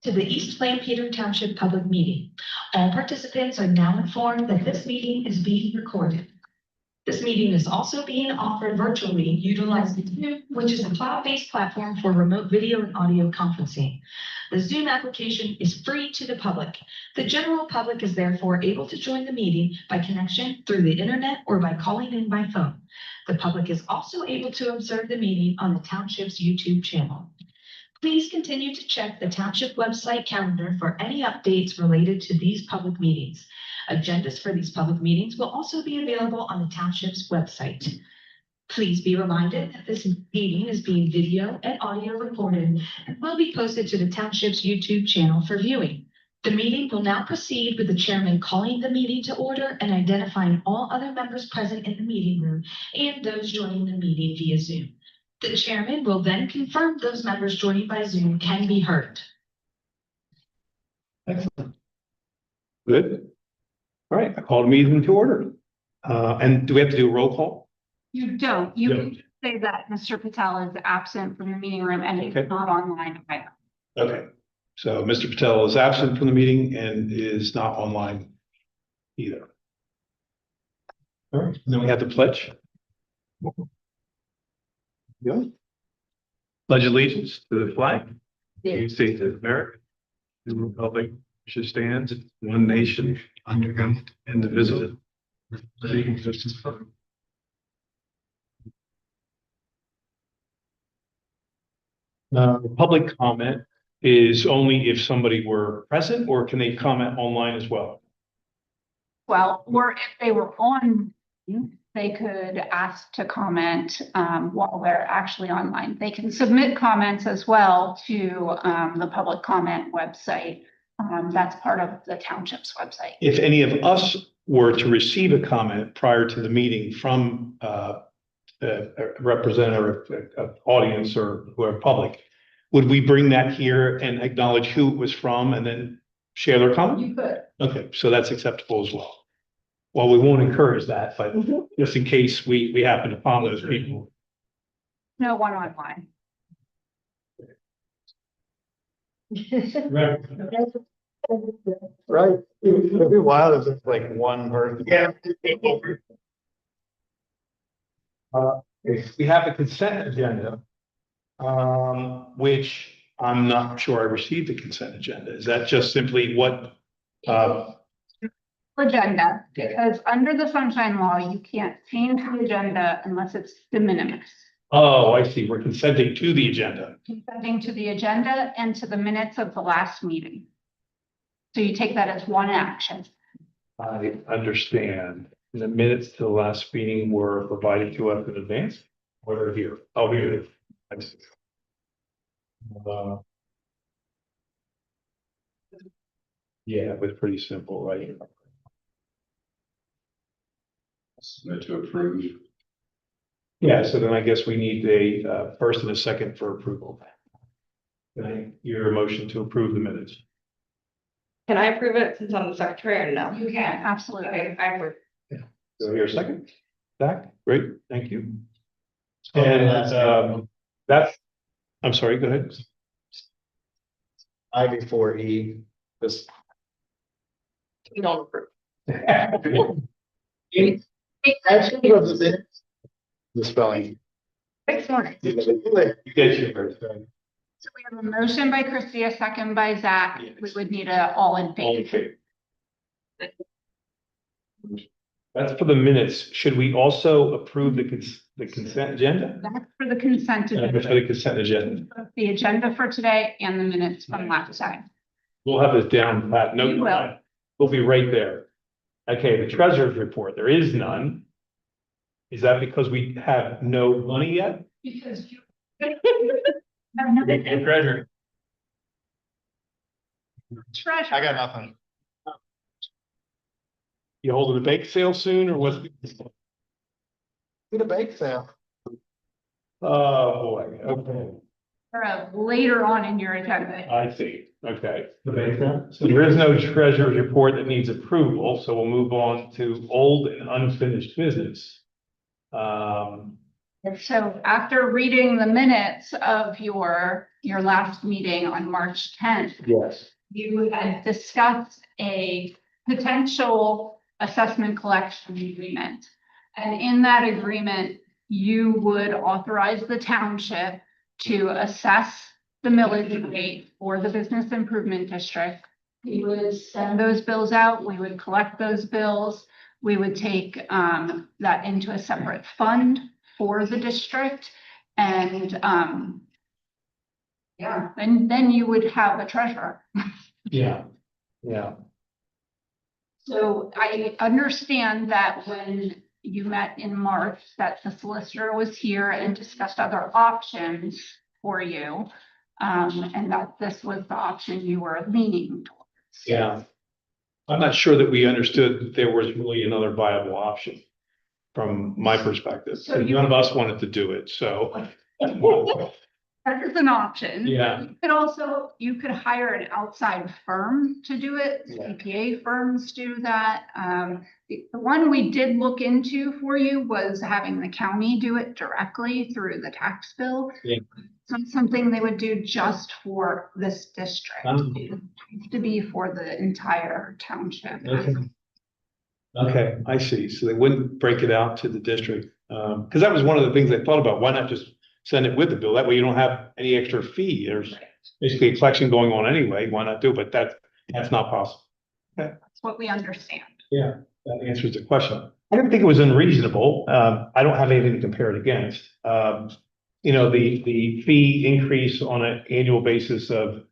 To the East Plain Peter Township Public Meeting. All participants are now informed that this meeting is being recorded. This meeting is also being offered virtually utilizing Zoom, which is a cloud-based platform for remote video and audio conferencing. The Zoom application is free to the public. The general public is therefore able to join the meeting by connection through the internet or by calling in by phone. The public is also able to observe the meeting on the township's YouTube channel. Please continue to check the township website calendar for any updates related to these public meetings. Agendas for these public meetings will also be available on the township's website. Please be reminded that this meeting is being video and audio recorded and will be posted to the township's YouTube channel for viewing. The meeting will now proceed with the chairman calling the meeting to order and identifying all other members present in the meeting room and those joining the meeting via Zoom. The chairman will then confirm those members joining by Zoom can be heard. Excellent. Good. All right, I called the meeting to order. And do we have to do a roll call? You don't. You can just say that Mr. Patel is absent from the meeting room and he's not online either. Okay, so Mr. Patel is absent from the meeting and is not online either. All right, and then we have the pledge. Yeah. Pledge allegiance to the flag. United States of America. The republic which stands one nation under God, indivisible. Public comment is only if somebody were present, or can they comment online as well? Well, or if they were on, they could ask to comment while they're actually online. They can submit comments as well to the public comment website. That's part of the township's website. If any of us were to receive a comment prior to the meeting from a representative of audience or who are public, would we bring that here and acknowledge who it was from and then share their comment? You could. Okay, so that's acceptable as well. Well, we won't encourage that, but just in case we happen upon those people. No one online. Right. Every while there's just like one person. Yeah. We have a consent agenda, which I'm not sure I received the consent agenda. Is that just simply what? Agenda, because under the sunshine law, you can't change the agenda unless it's de minimis. Oh, I see. We're consenting to the agenda. Consenting to the agenda and to the minutes of the last meeting. So you take that as one action. I understand. The minutes to the last meeting were provided to us in advance. What are here? Oh, here it is. I see. Yeah, it was pretty simple, right? Submit to approve. Yeah, so then I guess we need a first and a second for approval. Can I hear a motion to approve the minutes? Can I approve it since I'm the secretary or no? You can, absolutely. Okay, I approve. So here a second. Zach, great, thank you. And that's, I'm sorry, go ahead. I before E, this. We don't approve. Actually, was the minutes. The spelling. Excellent. You get your first. So we have a motion by Christie, a second by Zach. Yes. We would need a all in All in favor. favor. That's for the minutes. Should we also approve the consent agenda? That's for the consent For agenda. the consent agenda. The agenda for today and the minutes from last time. We'll have this down, Pat. No, You will. we'll be right there. Okay, the treasurer's report. There is none. Is that because we have no money yet? Because you. Treasurer. Treasure. I got nothing. You holding a bake sale soon or what? Did a bake sale. Oh, boy. Okay. Later on in your agenda. I see. Okay. So there is no treasurer's report that needs approval, so we'll move on to old and unfinished business. So after reading the minutes of your last meeting on March 10th, Yes. you had discussed a potential assessment collection agreement. And in that agreement, you would authorize the township to assess the millage rate for the business improvement district. We would send those bills out, we would collect those bills, we would take that into a separate fund for the district. And yeah, and then you would have a treasurer. Yeah, yeah. So I understand that when you met in March, that the solicitor was here and discussed other options for you. And that this was the option you were leaning towards. Yeah. I'm not sure that we understood that there was really another viable option from my perspective. So you- None of us wanted to do it, so. That is an option. Yeah. You could hire an outside firm to do it. Yeah. CPA firms do that. The one we did look into for you was having the county do it directly through the tax bill. Yeah. It's not something they would do just for this district. Oh. It would have to be for the entire township. Okay. Okay, I see. So they wouldn't break it out to the district. Because that was one of the things I thought about. Why not just send it with the bill? That way you don't have any extra fee. There's basically a collection going on anyway. Why not do it? But that's not possible. That's what we understand. Yeah, that answers the question. I don't think it was unreasonable. I don't have anything to compare it against. You know, the fee increase on an annual basis of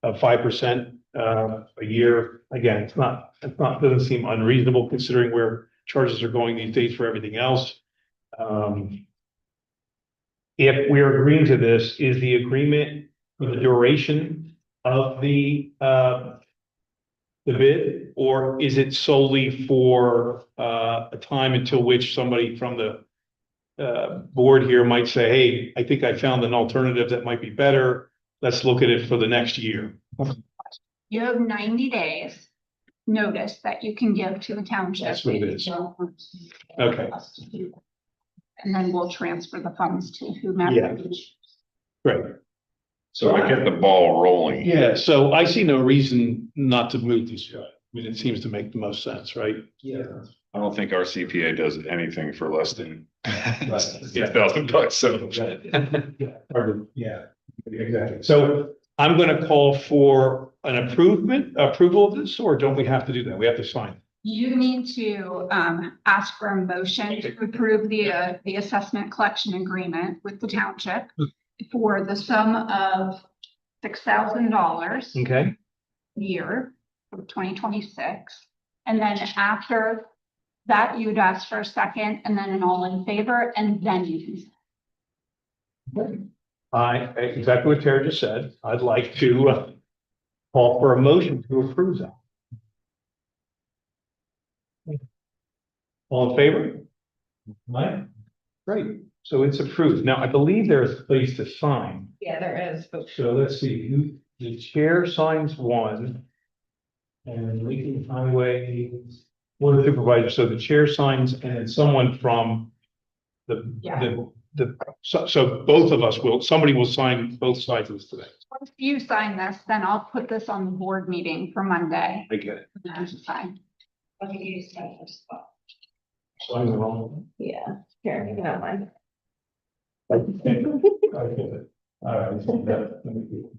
5% a year. Again, doesn't seem unreasonable considering where charges are going these days for everything else. If we're agreeing to this, is the agreement for the duration of the bid, or is it solely for a time until which somebody from the board here might say, hey, I think I found an alternative that might be better. Let's look at it for the next year. You have 90 days notice that you can give to the township. That's what it is. Okay. And then we'll transfer the funds to whomever. Yeah. Great. So to get the ball rolling. Yeah, so I see no reason not to move this yet. I mean, it seems to make the most sense, right? Yeah. I don't think our CPA does anything for less than Yeah. $8,000, so. Yeah, exactly. So I'm gonna call for an approval of this, or don't we have to do that? We have to sign. You need to ask for a motion to approve the assessment collection agreement with the township for the sum of $6,000 Okay. a year for 2026. And then after that, you'd ask for a second and then an all in favor, and then you can. Exactly what Tara just said. I'd like to call for a motion to approve that. All in favor? Right? Great. So it's approved. Now, I believe there's a place to sign. Yeah, there is, but So let's see, the chair signs one. And Lincoln Highway, one of the supervisors, so the chair signs and then someone from so both of us somebody will sign both sides of this today. Once you sign this, then I'll put this on the board meeting for Monday. I get it. And sign. I'll give you some for spot. Sign the wrong one. Yeah, here, you can have mine. I get it. All right. So that- let me do it.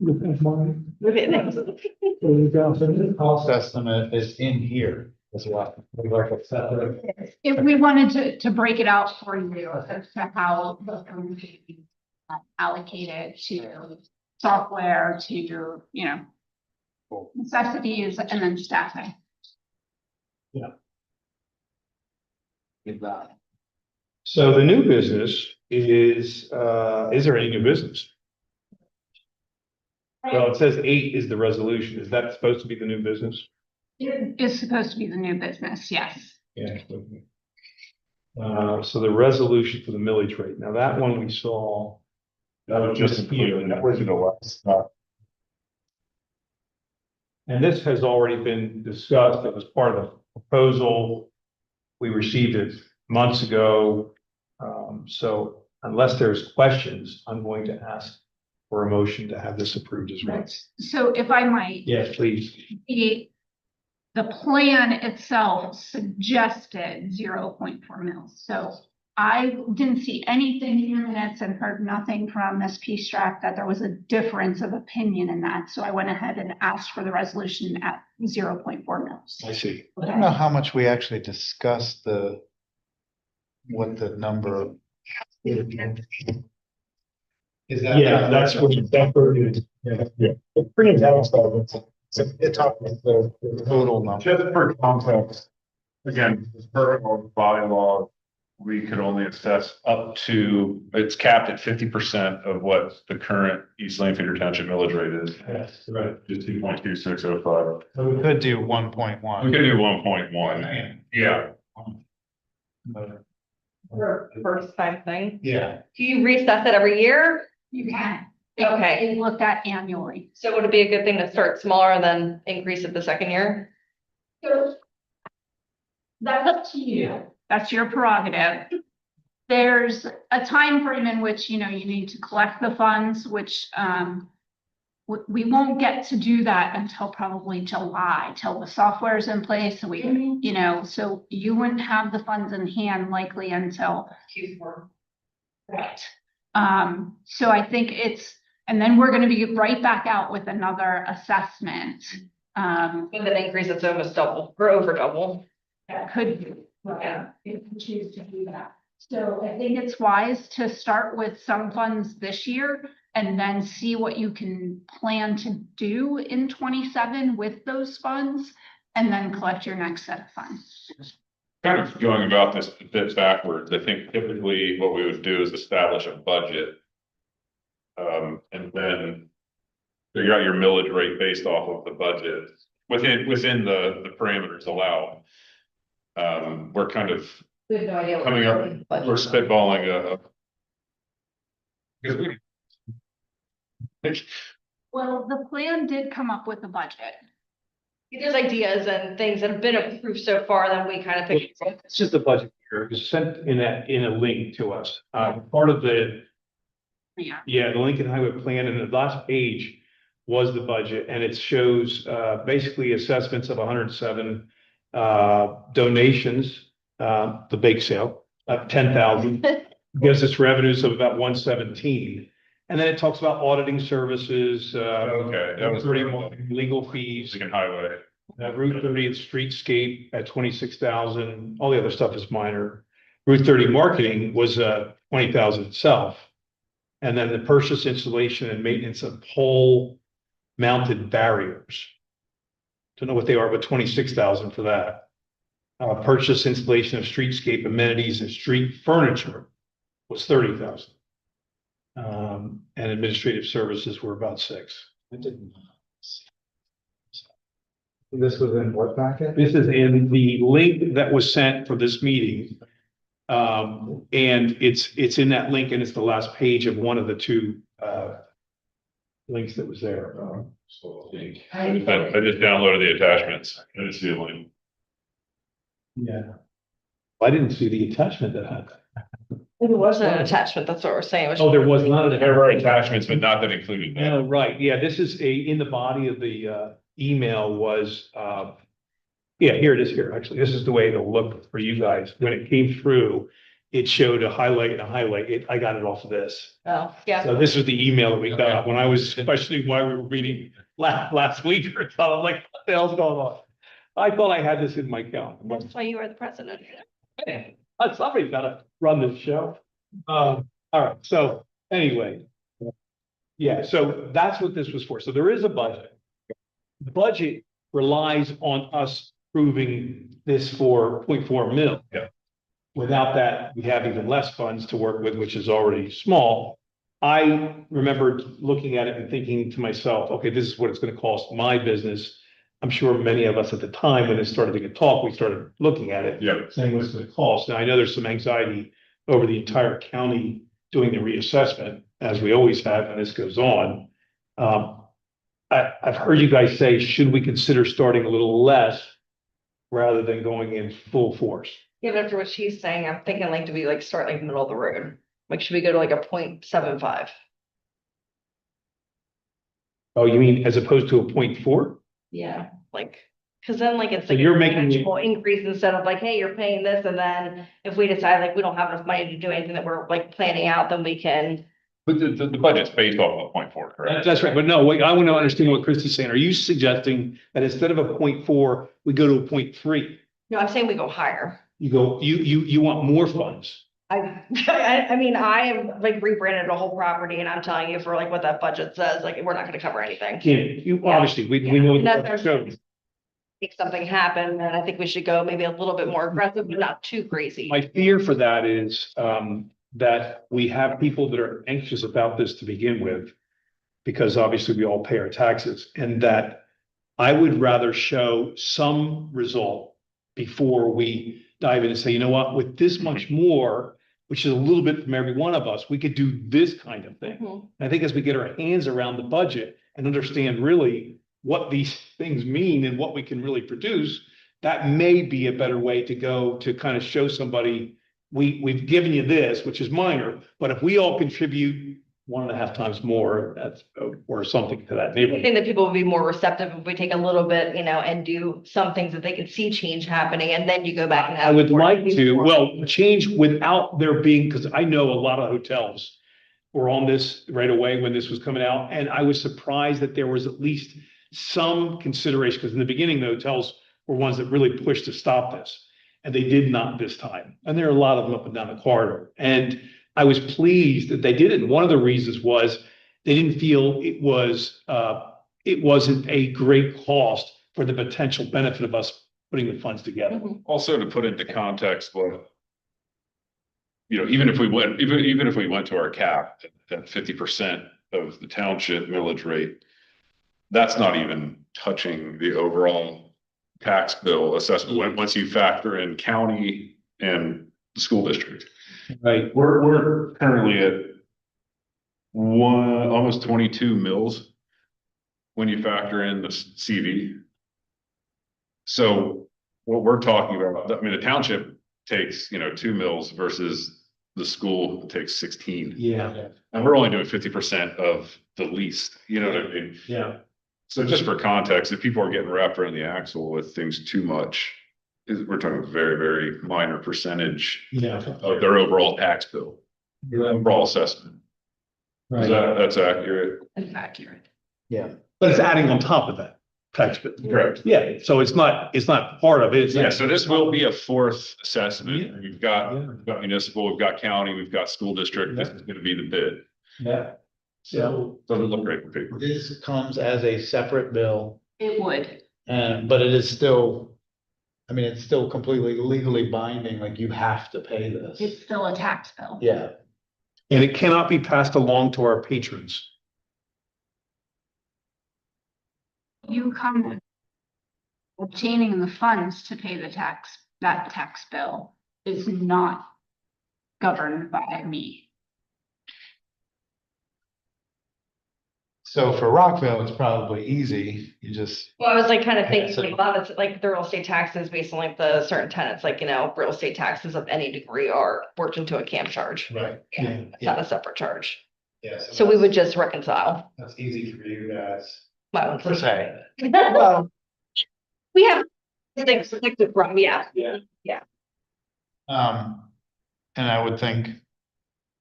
Move it next. So the cost estimate is in here as well. We like a separate. If we wanted to break it out for you as to how the funds should be allocated to software, to, you know, necessities and then staffing. Give that. So the new business is there any new business? Well, it says 8 is the resolution. Is that supposed to be the new business? It is supposed to be the new business, yes. Yeah. So the resolution for the millage rate. Now that one we saw. That was just included in the original last. And this has already been discussed. It was part of the proposal. We received it months ago. So unless there's questions, I'm going to ask for a motion to have this approved as well. So if I might, Yes, please. the plan itself suggested 0.4 mils. So I didn't see anything in the minutes and heard nothing from Ms. Strack that there was a difference of opinion in that. So I went ahead and asked for the resolution at 0.4 mils. I see. I don't know how much we actually discussed what the number. Is that? Yeah, that's what it is. Yeah. It's pretty intense, though. It's talking the Total number. Just for context, again, as per our bylaw, we could only assess up to, it's capped at 50% of what the current East Lancaster Township millage rate is. Yes, right. Just 2.2605. So we could do 1.1. We could do 1.1. Yeah. For first time thing. Yeah. Do you reassess it every year? You can. Okay. It looked at annually. So would it be a good thing to start smaller and then increase it the second year? That's up to you. That's your prerogative. There's a time frame in which, you need to collect the funds, which, we won't get to do that until probably July, till the software is in place. So so you wouldn't have the funds in hand likely until Q4. Right. So I think and then we're gonna be right back out with another assessment. With an increase, it's almost double or over double. That could be, right, if you choose to do that. So I think it's wise to start with some funds this year and then see what you can plan to do in 27 with those funds, and then collect your next set of funds. Kind of going about this a bit backwards, I think typically what we would do is establish a budget. And then figure out your millage rate based off of the budget within the parameters allowed. We're kind of We have no idea. coming up, we're spitballing because we. Well, the plan did come up with a budget. There's ideas and things that have been approved so far, then we kind of pick. It's just a budget here. It was sent in a link to us. Part of the Yeah. the Lincoln Highway Plan, and the last page was the budget, and it shows basically assessments of 107 donations, the bake sale of 10,000 gives us revenues of about 117. And then it talks about auditing services, Okay, that was legal fees, Michigan Highway. Route 30 and streetscape at 26,000. All the other stuff is minor. Route 30 marketing was 20,000 itself. And then the purchase, installation, and maintenance of pole mounted barriers. Don't know what they are, but 26,000 for that. Purchase, installation of streetscape amenities and street furniture was 30,000. And administrative services were about 6. I didn't. This was in what packet? This is in the link that was sent for this meeting. And it's in that link, and it's the last page of one of the two links that was there. I just downloaded the attachments. I didn't see the link. Yeah. I didn't see the attachment that had that. It wasn't an attachment, that's what we're saying. Oh, there was not an. There were attachments, but not that included that. No, right, yeah, this is in the body of the email was, yeah, here it is here, actually, this is the way it'll look for you guys. When it came through, it showed a highlight and a highlight. I got it off of this. Oh, yeah. So this was the email that we got when I was questioning why we were meeting last week or so. I'm like, what the hell's going on? I thought I had this in my calendar. That's why you are the president. Somebody's gotta run this show. All right, so anyway. Yeah, so that's what this was for. So there is a budget. The budget relies on us proving this for 0.4 mil. Yeah. Without that, we have even less funds to work with, which is already small. I remember looking at it and thinking to myself, okay, this is what it's gonna cost my business. I'm sure many of us at the time, when it started to get talk, we started looking at it. Yeah. Saying what's the cost. Now, I know there's some anxiety over the entire county doing the reassessment, as we always have, when this goes on. I've heard you guys say, should we consider starting a little less rather than going in full force? Even after what she's saying, I'm thinking like, do we like start like middle of the road? Like, should we go to like a 0.75? Oh, you mean as opposed to a 0.4? Yeah, like, cause then like it's So like. you're an making it- actual increase instead of like, hey, you're paying this, and then if we decide like we don't have enough money to do anything that we're like planning out, then we can. But the budget's based off of 0.4, correct? That's right, but no, wait, I want to understand what Christie's saying. Are you suggesting that instead of a 0.4, we go to a 0.3? No, I'm saying we go higher. You want more funds? I mean, I am like rebranded a whole property and I'm telling you for like what that budget says, like, we're not gonna cover anything. Obviously, we know. And that's make something happen, and I think we should go maybe a little bit more aggressive, but not too crazy. My fear for that is, that we have people that are anxious about this to begin with. Because obviously we all pay our taxes, and that I would rather show some result before we dive in and say, you know what, with this much more, which is a little bit from every one of us, we could do this kind of thing. Mhm. I think as we get our hands around the budget and understand really what these things mean and what we can really produce, that may be a better way to go to kind of show somebody, we've given you this, which is minor, but if we all contribute 1.5 times more, that's, or something to that I neighborhood. think that people would be more receptive if we take a little bit, and do some things that they can see change happening, and then you go back and have. I would more like to, before. well, change without there being, because I know a lot of hotels were on this right away when this was coming out, and I was surprised that there was at least some consideration, because in the beginning, the hotels were ones that really pushed to stop this, and they did not this time. And there are a lot of them up and down the corridor, and I was pleased that they did it. And one of the reasons was they didn't feel it wasn't a great cost for the potential benefit of us putting the funds together. Mhm. Also, to put into context, what, even if we went, even if we went to our cap at 50% of the township millage rate, that's not even touching the overall tax bill assessment, once you factor in county and the school district. Right. We're currently at almost 22 mills when you factor in the CV. So what we're talking about, I mean, the township takes, 2 mills versus the school takes 16. Yeah, And we're only doing 50% of the least, you know what I mean? yeah. So just for context, if people are getting wrapped around the axle with things too much, we're talking a very, very minor percentage Yeah. of their overall tax bill, overall assessment. That's accurate. It's accurate. Yeah. But it's adding on top of that tax bill. Correct. Yeah, so it's not part of it. It's Yeah, so this will be a fourth assessment. Yeah. We've got municipal, we've got county, we've got school district. This is gonna be the bid. Yeah. So doesn't look great for people. This comes as a separate bill, It would. but it is still, I mean, it's still completely legally binding, like you have to pay this. It's still a tax bill. Yeah, And it cannot be passed along to our patrons. You come obtaining the funds to pay that tax bill is not governed by me. so for Rockville, it's probably easy, you just, Well, I was like kind of Yeah, thinking, so- like, a lot of it's like the real estate taxes based on like the certain tenants, like, real estate taxes of any degree are worked into a camp charge. right, Yeah, it's not a separate charge. yeah. So we would just reconcile. That's easy for you guys. My own. Per se. Well. We have things to from, yeah. And I would think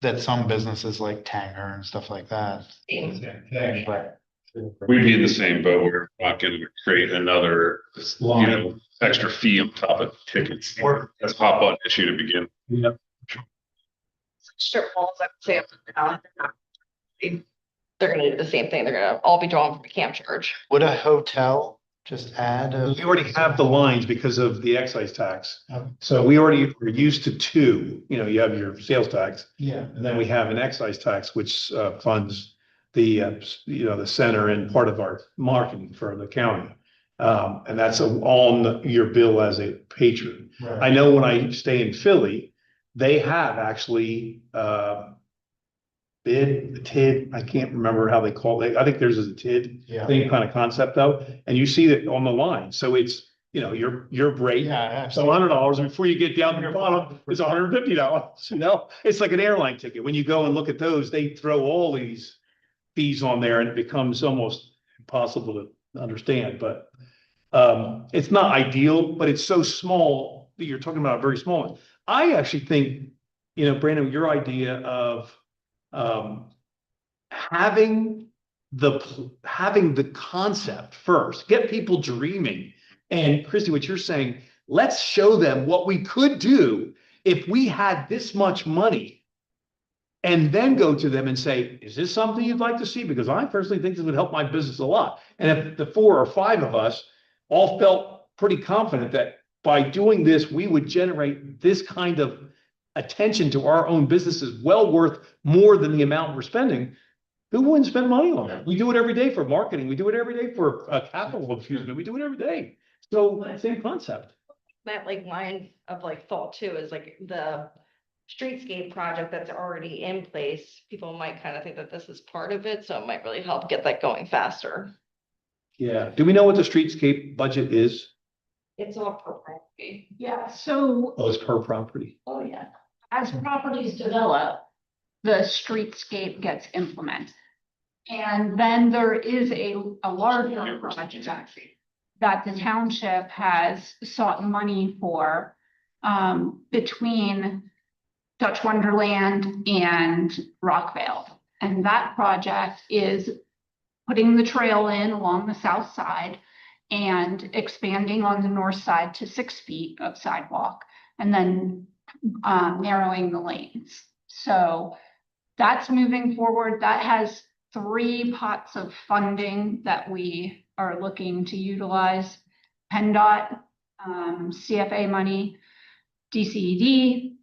that some businesses like Tanger and stuff like that. Same. thing, but. We'd be in the same boat. We're not gonna create another, extra fee on top of tickets. That's a hot button issue to begin. Strip malls, I would say, up and down, they're gonna do the same thing. They're gonna all be drawn from a camp charge. Would a hotel just add We already have the lines because of the excise tax. Oh. So we already are used to two, you have your sales tax, Yeah. and then we have an excise tax, which funds the, the center and part of our marketing for the county. And that's on your bill as a patron. I know when I stay in Philly, they have actually, TID, I can't remember how they call it. I think theirs is a TID. Yeah. Same kind of concept though, and you see it on the line. So it's your rate. Yeah, So $100, and before you get down to the bottom, it's $150, it's like an airline ticket. When you go and look at those, they throw all these fees on there and it becomes almost impossible to understand, but it's not ideal, but it's so small that you're talking about a very small one. I actually think, Brandon, your idea of having the concept first, get people dreaming. And Christy, what you're saying, let's show them what we could do if we had this much money. And then go to them and say, is this something you'd like to see? Because I personally think this would help my business a lot. And if the 4 or 5 of us all felt pretty confident that by doing this, we would generate this kind of attention to our own businesses, well worth more than the amount we're spending, who wouldn't spend money on it? We do it every day for marketing. We do it every day for capital infusion. We do it every day. So same concept. That like line of like thought too is like the streetscape project that's already in place. People might kind of think that this is part of it, so it might really help get that going faster. Yeah. Do we know what the streetscape budget is? It's all per property. Yeah, so Oh, it's per property. oh yeah, as properties develop, the streetscape gets implemented. And then there is a larger project that the township has sought money for between Dutch Wonderland and Rockville. And that project is putting the trail in along the south side and expanding on the north side to 6 feet of sidewalk, and then narrowing the lanes. So that's moving forward. That has 3 pots of funding that we are looking to utilize: PennDOT, CFA money, DCED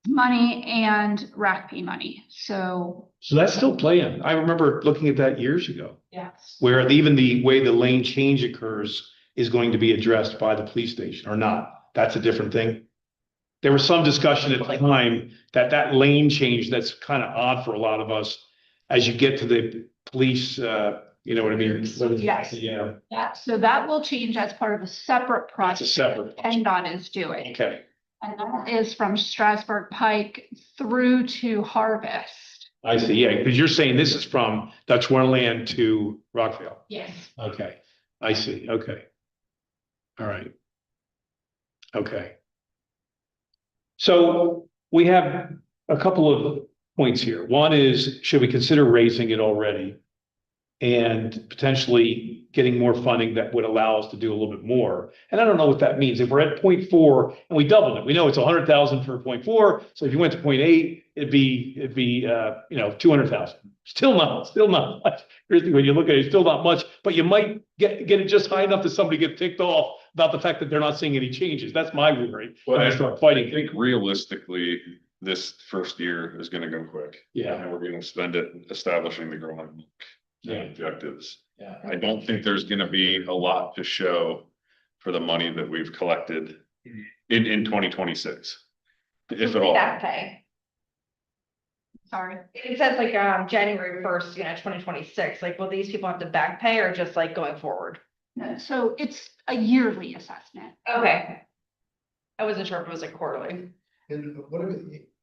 money, and RACP money. So that's still playing. I remember looking at that years ago, yes, where even the way the lane change occurs is going to be addressed by the police station or not. That's a different thing. There was some discussion at the time that lane change, that's kind of odd for a lot of us as you get to the police, you know what I mean? Yes. Yeah. so that will change as part of a separate project. It's a separate. PennDOT is doing. Okay. And that is from Strasburg Pike through to Harvest. I see. Yeah. Because you're saying this is from Dutch Wonderland to Rockville. Yes. Okay. I see. Okay. All right. Okay. So we have a couple of points here. One is, should we consider raising it already? And potentially getting more funding that would allow us to do a little bit more. And I don't know what that means. If we're at 0.4 and we doubled it, we know it's 100,000 for 0.4. So if you went to 0.8, it'd be 200,000. Still not much. When you look at it, it's still not much, but you might get it just high enough that somebody get ticked off about the fact that they're not seeing any changes. That's my worry. Well, I start fighting. I think realistically, this first year is gonna go quick. Yeah. And we're gonna spend it establishing the growing Yeah. objectives. Yeah. I don't think there's gonna be a lot to show for the money that we've collected in 2026. If at all. Back pay. Sorry. It says like January 1st, 2026. Like, will these people have to back pay or just like going forward? No, so it's a yearly assessment. Okay. I wasn't sure if it was like quarterly. And what are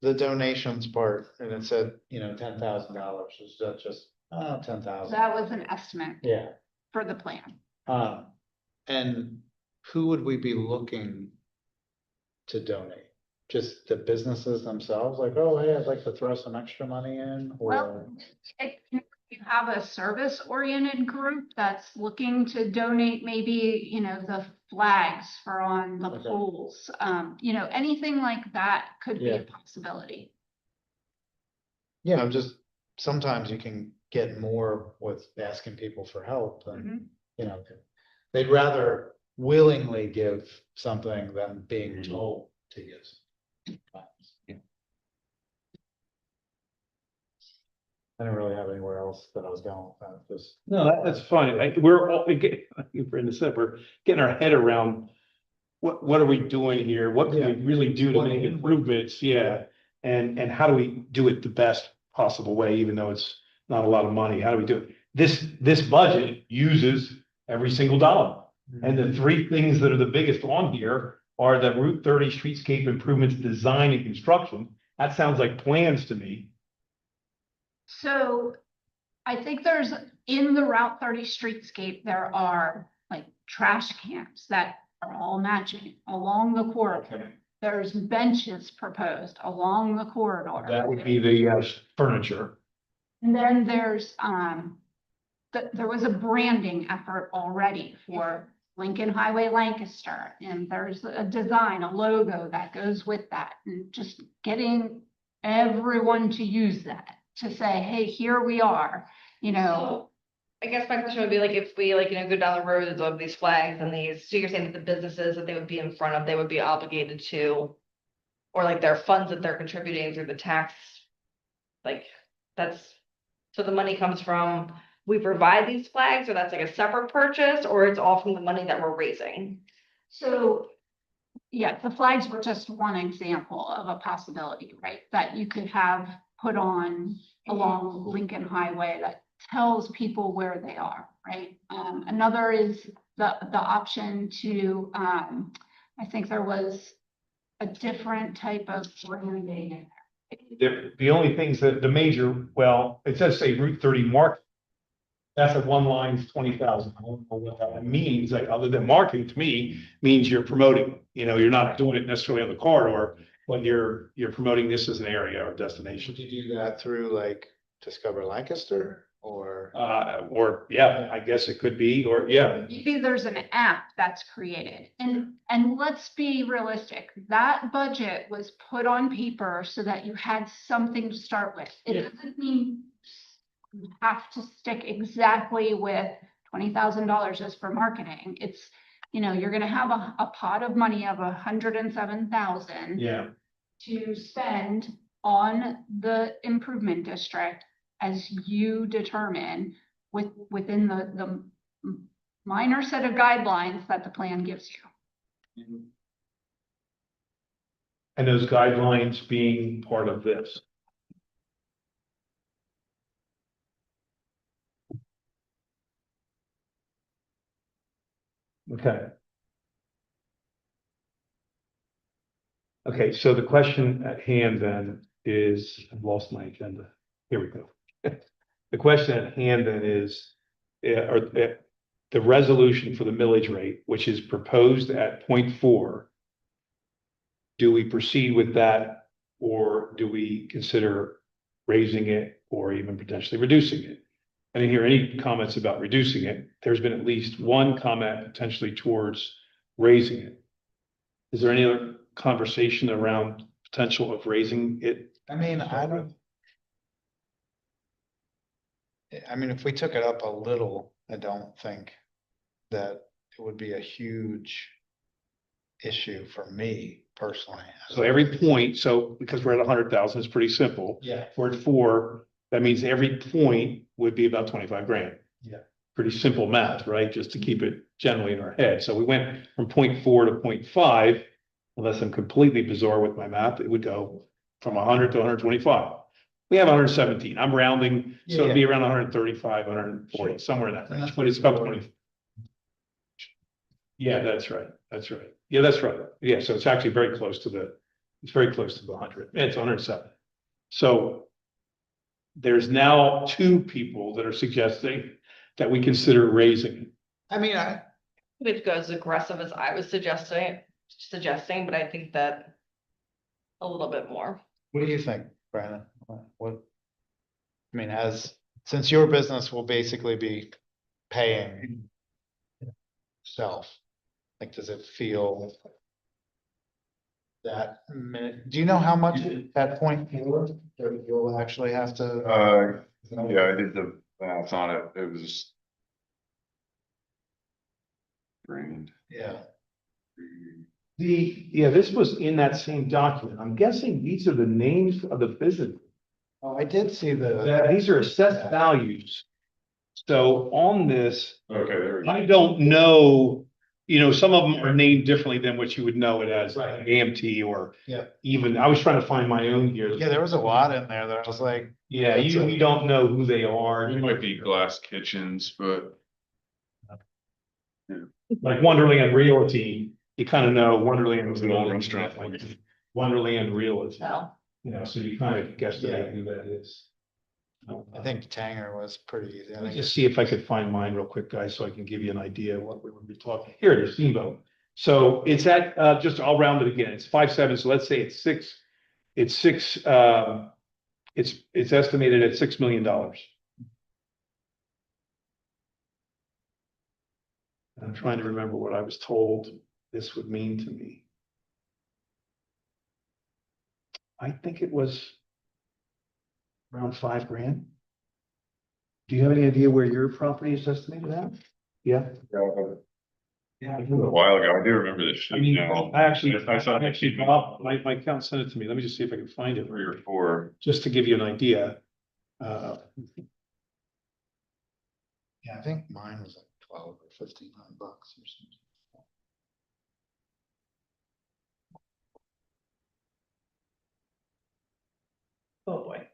the donations part? And it said, $10,000. Is that just, 10,000? That was an estimate Yeah. for the plan. And who would we be looking to donate? Just the businesses themselves? Like, oh, hey, I'd like to throw some extra money in, or? Well, you have a service-oriented group that's looking to donate, maybe, the flags for on the Okay. poles. Anything like that could be Yeah. a possibility. Yeah, sometimes you can get more with asking people for help than, they'd rather willingly give something than being told to give. I don't really have anywhere else that I was going with that. Just. No, that's fine. We're all, like Brenda said, we're getting our head around what are we doing here? What can we really do to make improvements? Yeah. And how do we do it the best possible way, even though it's not a lot of money? How do we do it? This budget uses every single dollar. And the three things that are the biggest on here are the Route 30 streetscape improvements, design and construction. That sounds like plans to me. So I think there's, in the Route 30 streetscape, there are like trash cans that are all matching along the corridor. There's benches proposed along the corridor. That would be the furniture. And then there's, there was a branding effort already for Lincoln Highway Lancaster. And there's a design, a logo that goes with that, and just getting everyone to use that, to say, hey, here we are, you know. So I guess my question would be like, if we like, go down the road of these flags and these, so you're saying that the businesses that they would be in front of, they would be obligated to, or like their funds that they're contributing through the tax, like, that's, so the money comes from, we provide these flags, or that's like a separate purchase, or it's all from the money that we're raising? So, yeah, the flags were just one example of a possibility, right? That you could have put on along Lincoln Highway that tells people where they are, right? Another is the option to, I think there was a different type of branding. The only things that the major, well, it does say Route 30 mark. That's a one line, 20,000. I don't know what that means, like, other than marketing, to me, means you're promoting, you're not doing it necessarily on the corridor, but you're promoting this as an area or destination. Did you do that through like Discover Lancaster or? Or, yeah, I guess it could be, or, yeah. Maybe there's an app that's created, and let's be realistic, that budget was put on paper so that you had something to start with. It Yeah. doesn't mean you have to stick exactly with $20,000 just for marketing. It's, you're gonna have a pot of money of 107,000 Yeah. to spend on the improvement district as you determine within the minor set of guidelines that the plan gives you. And those guidelines being part of this. Okay. Okay, so the question at hand then is, I've lost my agenda. Here we go. The question at hand then is, the resolution for the millage rate, which is proposed at 0.4. Do we proceed with that, or do we consider raising it or even potentially reducing it? I didn't hear any comments about reducing it. There's been at least one comment potentially towards raising it. Is there any other conversation around potential of raising it? I mean, if we took it up a little, I don't think that it would be a huge issue for me personally. So every point, because we're at 100,000, it's pretty simple. Yeah. We're at 4, that means every point would be about 25 grand. Yeah. Pretty simple math, right? Just to keep it generally in our head. So we went from 0.4 to 0.5, unless I'm completely bizarre with my math, it would go from 100 to 125. We have 117. I'm rounding, so it'd be around 135, 140, Sure. somewhere in that range, but it's about 20. Yeah, that's right. That's right. Yeah, that's right. Yeah, so it's actually very close to the 100. It's 107. So there's now 2 people that are suggesting that we consider raising it. I mean, It goes as aggressive as I was suggesting, but I think that a little bit more. what do you think, Brandon? Since your business will basically be paying itself, like, does it feel that, do you know how much at 0.4 that you'll actually have to? Yeah, I did the math on it, it was. Grand. Yeah. This was in that same document. I'm guessing these are the names of the business. Oh, I did see the. These are assessed values. So on this, Okay, there we go. I don't know, some of them are named differently than what you would know it as, like AMT or Yeah. even, I was trying to find my own here. Yeah, there was a lot in there that I was like. Yeah, you don't know who they are. It might be glass kitchens, but Like Wonderland Realty, you kind of know Wonderland. was an old restaurant. Wonderland Realty, So, you know, so you kind of guesstimate who that is. I think Tanger was pretty easy. I Let me think just see if I could find mine real quick, guys, so I can give you an idea of what we would be talking. Here it is, Steamboat. So it's at, just, I'll round it again. It's 5.7, so let's say it's six, it's estimated at $6 million. I'm trying to remember what I was told this would mean to me. I think it was around $5 grand. Do you have any idea where your property is estimated at? Yeah. Yeah. A while ago, I do remember this I shit mean, now. I actually, I saw Bob, my accountant sent it to me. Let me just see if I can find it, 3 or 4. just to give you an idea. Yeah, I think mine was like 12 or 1,500 bucks or something. Oh, boy.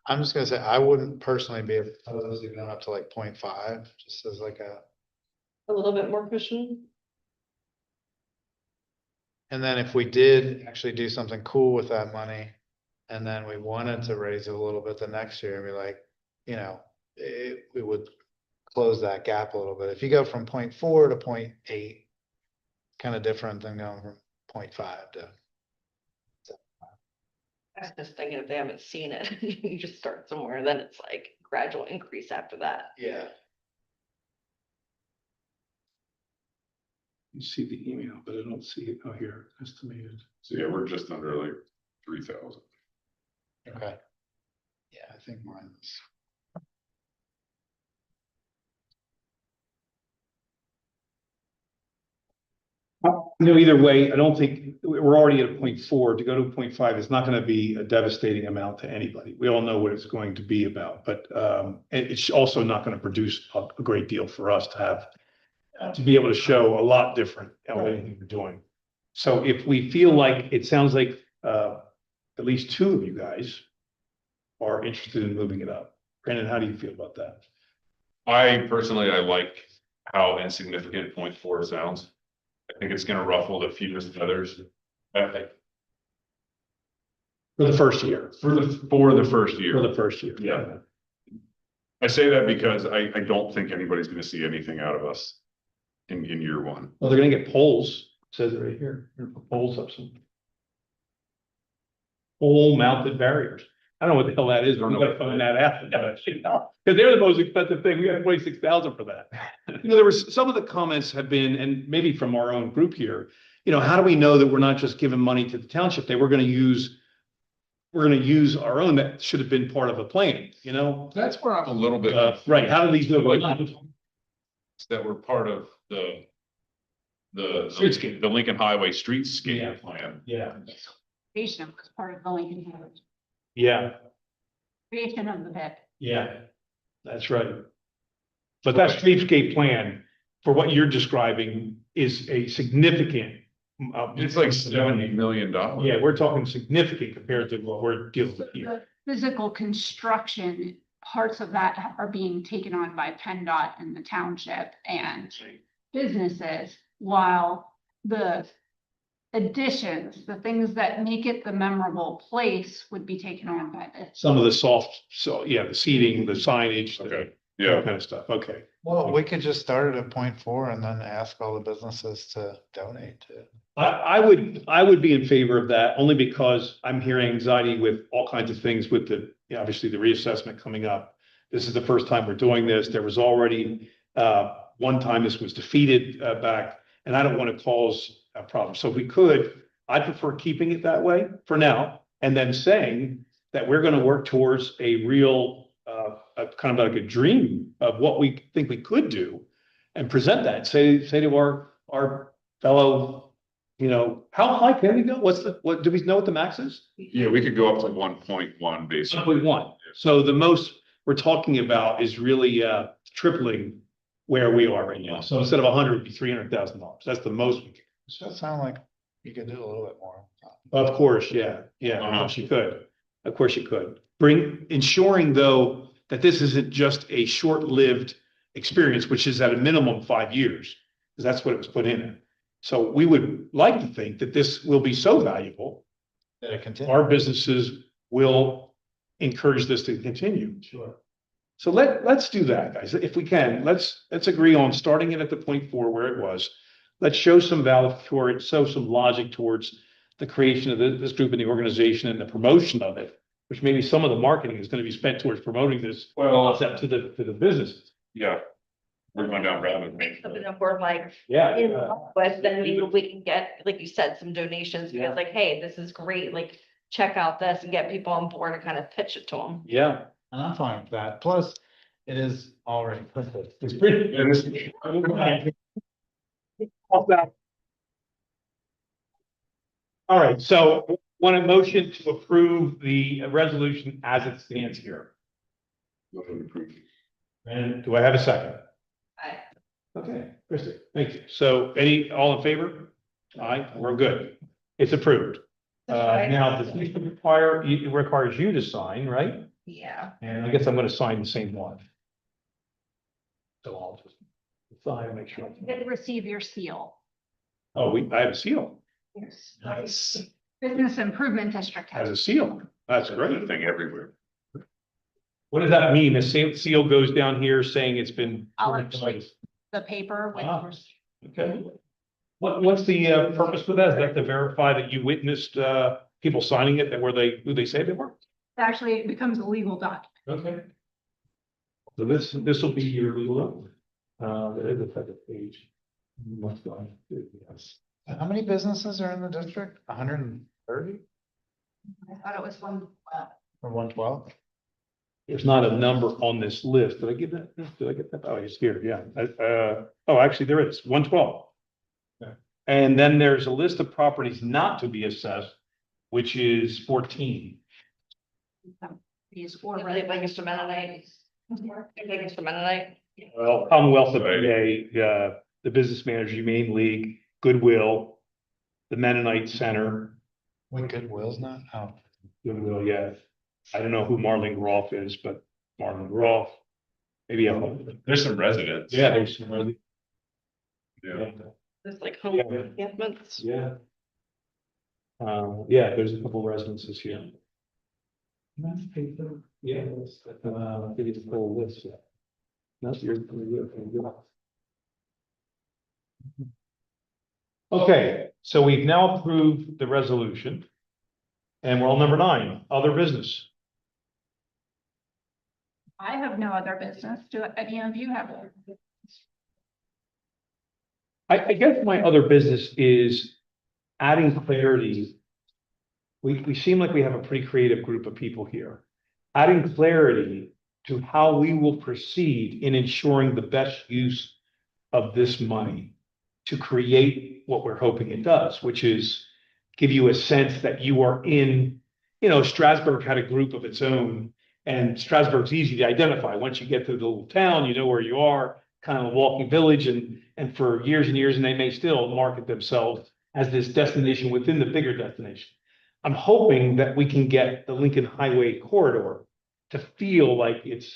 I'm just gonna say, I wouldn't personally be opposed to going up to like 0.5, just as like a little bit more cushion. and then if we did actually do something cool with that money. And then we wanted to raise it a little bit the next year and be like, you know, we would close that gap a little bit. If you go from 0.4 to 0.8. Kind of different than going from 0.5 to. I was just thinking if they haven't seen it, you just start somewhere, then it's like gradual increase after that. Yeah. You see the email, but I don't see it. Oh, here, estimated. So yeah, we're just under like 3,000. Okay. Yeah, I think mine was. No, either way, I don't think, we're already at 0.4. To go to 0.5 is not going to be a devastating amount to anybody. We all know what it's going to be about, but it's also not going to produce a great deal for us to have, to be able to show a lot different of anything we're doing. So if we feel like, it sounds like at least 2 of you guys are interested in moving it up. Brandon, how do you feel about that? I personally, I like how insignificant 0.4 sounds. I think it's gonna ruffle the fewest feathers. For the first year. For the first year. For the first year. Yeah. I say that because I don't think anybody's gonna see anything out of us in year 1. Well, they're gonna get poles, it says it right here. You're gonna put poles up some. Pole mounted barriers. I don't know what the hell that is. We're gonna find that out. Because they're the most expensive thing. We got 26,000 for that. You know, there was, some of the comments have been, and maybe from our own group here, you know, how do we know that we're not just giving money to the township? We're gonna use our own, that should have been part of a plan, you know? That's where I'm a little bit. Right, how do these look like? That were part of the Streetscape. the Lincoln Highway Yeah. streetscape plan. Yeah. Creation was part of the Lincoln Highway, Yeah, creation of the bid. yeah, that's right. But that streetscape plan, for what you're describing, is a significant. It's like $70 million. Yeah, we're talking significant compared to what we're dealing with here. The physical construction, parts of that are being taken on by PennDOT and the township and businesses, while the additions, the things that make it the memorable place would be taken on by the. Some of the soft, so, yeah, the seating, the signage, Okay, that yeah, kind of stuff, okay. Well, we could just start it at 0.4 and then ask all the businesses to donate to. I would be in favor of that, only because I'm hearing anxiety with all kinds of things with the, you know, obviously the reassessment coming up. This is the first time we're doing this. There was already, one time this was defeated, back, and I don't want to cause a problem. So if we could, I'd prefer keeping it that way for now, and then saying that we're going to work towards a real, a kind of like a dream of what we think we could do, and present that, say to our fellow, you know, how high can we go? What, do we know what the max is? yeah, we could go up to 1.1 basically. 1.1. So the most we're talking about is really, tripling where we are right now. So instead of 100, it'd be $300,000. That's the most we can. Does that sound like You could do a little bit more. Of course, yeah, yeah, of course you could. Of course you could. Ensuring though, that this isn't just a short-lived experience, which is at a minimum 5 years, because that's what it was put in. So we would like to think that this will be so valuable, That it continue. our businesses will encourage this to continue. Sure. So let's do that, guys. If we can, let's agree on starting it at the 0.4 where it was. Let's show some value for it, show some logic towards the creation of this group in the organization and the promotion of it, which maybe some of the marketing is going to be spent towards promoting this concept to the businesses. Yeah. We're going down rabbit. Make something that we're like, Yeah. in love with, then maybe we can get, like you said, some donations, Yeah. because like, hey, this is great, like, check out this and get people on board and kind of pitch it to them. Yeah. And I'm fine with that. Plus, it is already printed. It's pretty. It is. All right, so want a motion to approve the resolution as it stands here. And do I have a second? Okay, Christie, thank you. So all in favor? Aye, we're good. It's approved. Now, does this require, it requires you to sign, right? Yeah. And I guess I'm gonna sign the same one. So I'll just sign and make sure. You did receive your seal. Oh, I have a seal. Yes. Nice. Business Improvement District Has has. a seal. That's great. Thing everywhere. What does that mean? The seal goes down here saying it's been. I'll actually- The paper with. Ah. Okay. What's the purpose of that? Is that to verify that you witnessed people signing it that who they say they were? Actually, it becomes a legal document. Okay. So this will be your legal note. There is a second page. Must go on. Yes. How many businesses are in the district? 130 I thought it was one. or 112? There's not a number on this list. Did I give that? Did I get that? Oh, it's here. Yeah. Oh, actually there is 112. Okay. And then there's a list of properties not to be assessed, which is 14. These or. Like Lancaster Mennonite. Lancaster Mennonite. Well, Commonwealth of PA, the Business Manager Humane League, Goodwill, the Mennonite Center, When Goodwill's not? Oh. Goodwill, yeah. I don't know who Marlene Groff is, but Marlene Groff, maybe There's some residents. yeah, there's some really. Yeah. There's like home Yeah. encampments. Yeah. Yeah, there's a couple residences here. Yeah, give you the full list. That's your. Okay, so we've now approved the resolution. And we're on number 9, other business. I have no other business. Do any of you have? I guess my other business is adding clarity. We seem like we have a pretty creative group of people here. Adding clarity to how we will proceed in ensuring the best use of this money to create what we're hoping it does, which is give you a sense that you are in, Strasbourg had a group of its own, and Strasbourg's easy to identify. Once you get to the little town, you know where you are, kind of a walking village, and for years and years, and they may still market themselves as this destination within the bigger destination. I'm hoping that we can get the Lincoln Highway corridor to feel like it's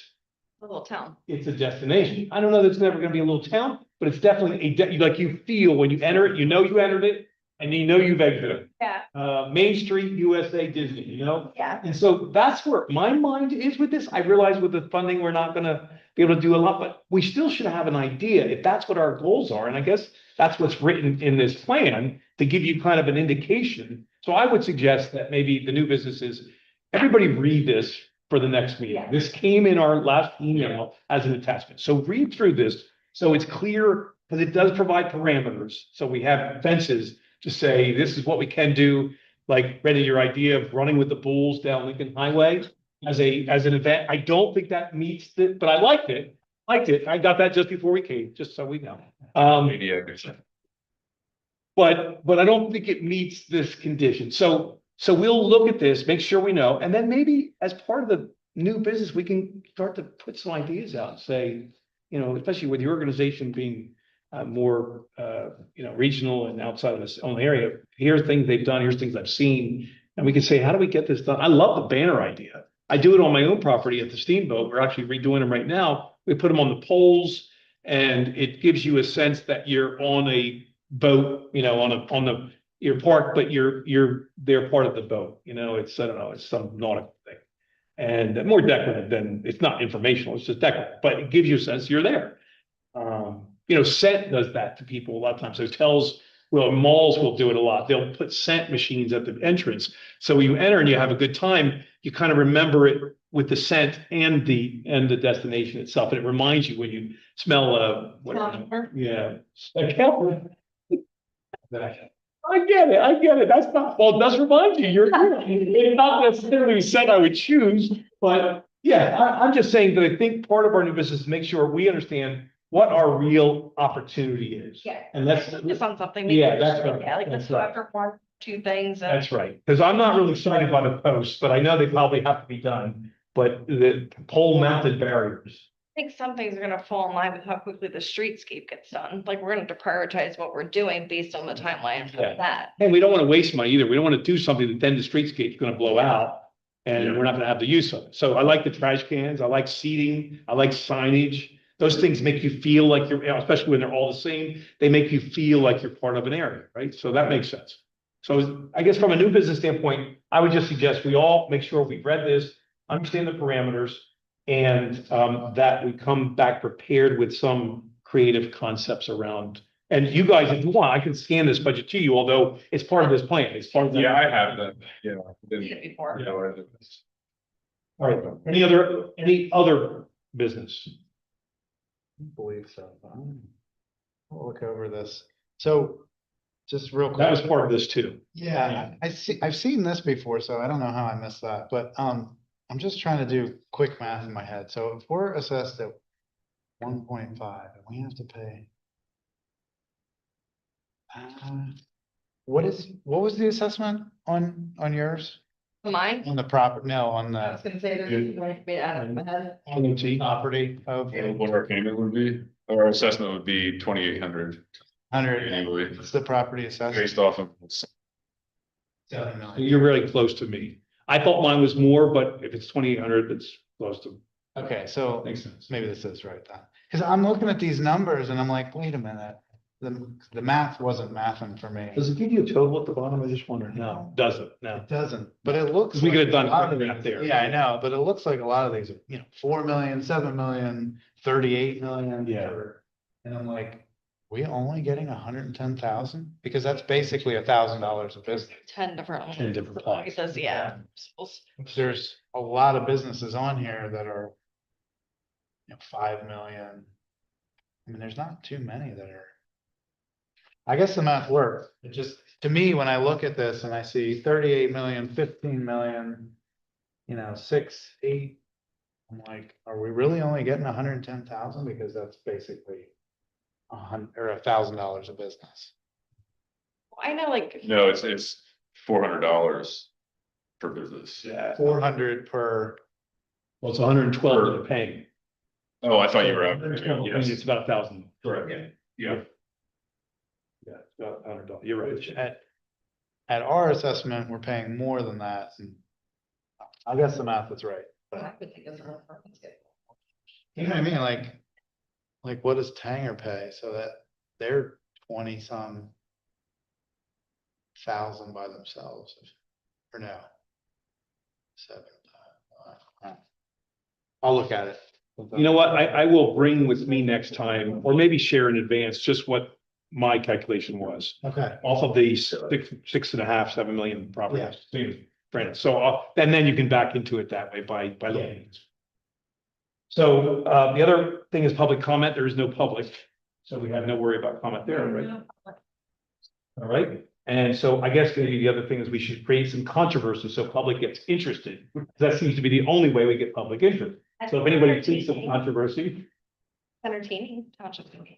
A little town. a destination. I don't know that it's never gonna be a little town, but it's definitely like you feel when you enter it, you know you entered it, and you know you've exited. Yeah. Main Street, USA, Disney, Yeah. And so that's where my mind is with this. I realize with the funding, we're not gonna be able to do a lot, but we still should have an idea if that's what our goals are. And I guess that's what's written in this plan to give you kind of an indication. So I would suggest that maybe the new businesses, everybody read this for the next meeting. Yeah. This came in our last email as an attachment. So read through this so it's clear, because it does provide parameters. So we have fences to say, this is what we can do. Like, Randy, your idea of running with the bulls down Lincoln Highway as an event, I don't think that meets but I liked it. I got that just before we came, just so we know. Media. But I don't think it meets this condition. So we'll look at this, make sure we know, and then maybe as part of the new business, we can start to put some ideas out and say, especially with your organization being more, regional and outside of this own area. Here's things they've done, here's things I've seen. And we can say, how do we get this done? I love the banner idea. I do it on my own property at the Steamboat. We're actually redoing them right now. We put them on the poles and it gives you a sense that you're on a boat, you're parked, but they're part of the boat, it's, I don't know, it's some nautical thing. And more decorative than, it's not informational, it's just decorative, but it gives you a sense you're there. Scent does that to people a lot of times. Hotels, malls will do it a lot. They'll put scent machines at the entrance. So when you enter and you have a good time, you kind of remember it with the scent and the destination itself. And it reminds you when you smell yeah. A camper. I get it. That's not, well, it does remind you, it's not necessarily a scent I would choose, but yeah, I'm just saying that I think part of our new business is make sure we understand what our real opportunity is. Yeah. And that's, Focus on something. Yeah, that's right. Yeah, like That's this, right. after one, two things. That's right. Because I'm not really excited by the posts, but I know they probably have to be done. But the pole mounted barriers. I think some things are gonna fall in line with how quickly the streetscape gets done. Like, we're gonna have to prioritize what we're doing based on the timeline Yeah. of that. And we don't want to waste money either. We don't want to do something that then the streetscape's going to blow out. And Yeah. we're not going to have the use of it. So I like the trash cans. I like seating. I like signage. Those things make you feel like especially when they're all the same, they make you feel like you're part of an area, right? So that makes sense. So I guess from a new business standpoint, I would just suggest we all make sure we've read this, understand the parameters, and that we come back prepared with some creative concepts around. And you guys, if you want, I can scan this budget to you, although it's part of this plan. It's part of that. Yeah, I have that, Did it before. All right. Any other business? I believe so. I'll look over this. So just real quick. That was part of this too. Yeah, I've seen this before, so I don't know how I missed that, but I'm just trying to do quick math in my head. So if we're assessed at 1.5 and we have to pay. What was the assessment on yours? Mine? On the property? No, on I was the gonna say, there's, like, made out of my head. property of What our payment would be, our assessment would be 2,800 100. annually, What's the property assessment? based off of. 7 million. You're really close to me. I thought mine was more, but if it's 2,800, it's close to, Okay, so makes sense. maybe this is right then. Cause I'm looking at these numbers and I'm like, wait a minute. The math wasn't mathing for me. Does it give you a total at the bottom? I just wonder. No, doesn't, no. It doesn't, but it looks. 'Cause we could have like done a lot of quicker math these- there. Yeah, I know, but it looks like a lot of these are, 4 million, 7 million, 38 million. Yeah. And I'm like, we only getting 110,000? Because that's basically $1,000 a business. 10 different. 10 different It plots. says, yeah. There's a lot of businesses on here that are 5 million. I mean, there's not too many that are. I guess the math works. It just, to me, when I look at this and I see 38 million, 15 million, 6, 8. I'm like, are we really only getting 110,000? Because that's basically $1,000 a business. I know, like, No, it's $400 per business. Yeah. 400 per. Well, it's 112 they're paying. Oh, I thought you were. Yes, it's about 1,000. Correct. Yeah. Yeah, it's about $100. You're right. At our assessment, we're paying more than that. And I guess the math is right. I could think of a reference. You know what I mean? Like what does Tanger pay? So that they're 20 some thousand by themselves, or no? 7. I'll look at it. You know what? I will bring with me next time, or maybe share in advance, just what my calculation was Okay. off of the 6.5, 7 million properties. Granted, so, and then you can back into it that way by looking. So, the other thing is public comment. There is no public, so we have no worry about comment there, right? All right, and so I guess maybe the other thing is we should create some controversy so public gets interested. That seems to be the only way we get public interest. So if anybody thinks of controversy. Entertaining township meeting.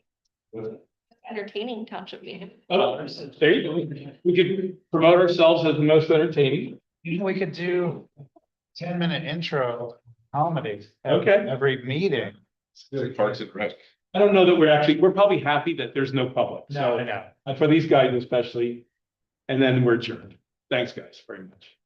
Entertaining township meeting. Oh, there you go. We could promote ourselves as the most entertaining. We could do 10-minute intro comedy. Okay. Every meeting. Parks and Rec. I don't know that we're probably happy that there's no public. No, I So, know. for these guys especially, and then we're adjourned. Thanks, guys, very much.